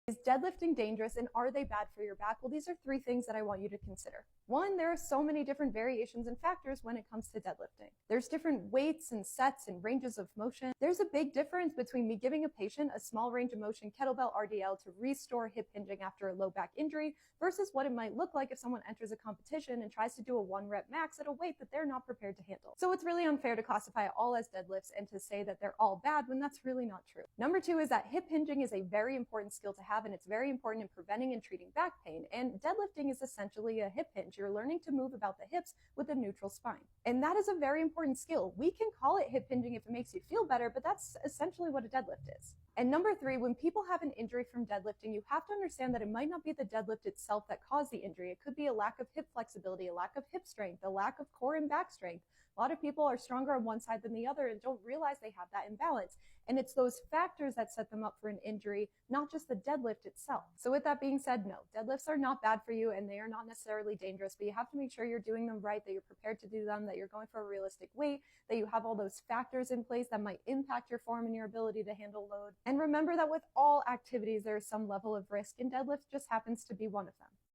Is deadlifting dangerous and are they bad for your back? Well, these are three things that I want you to consider. One, there are so many different variations and factors when it comes to deadlifting. There's different weights and sets and ranges of motion. There's a big difference between me giving a patient a small range of motion kettlebell RDL to restore hip hinging after a low back injury versus what it might look like if someone enters a competition and tries to do a 1 rep max at a weight that they're not prepared to handle. So it's really unfair to classify it all as deadlifts and to say that they're all bad when that's really not true. Number two is that hip hinging is a very important skill to have, and it's very important in preventing and treating back pain. And deadlifting is essentially a hip hinge. You're learning to move about the hips with a neutral spine. And that is a very important skill. We can call it hip hinging if it makes you feel better, but that's essentially what a deadlift is. And number three, when people have an injury from deadlifting, you have to understand that it might not be the deadlift itself that caused the injury. It could be a lack of hip flexibility, a lack of hip strength, a lack of core and back strength. A lot of people are stronger on one side than the other and don't realize they have that imbalance. And it's those factors that set them up for an injury, not just the deadlift itself. So with that being said, no, deadlifts are not bad for you and they are not necessarily dangerous, but you have to make sure you're doing them right, that you're prepared to do them, that you're going for a realistic weight, that you have all those factors in place that might impact your form and your ability to handle load. And remember that with all activities, there is some level of risk, and deadlift just happens to be one of them.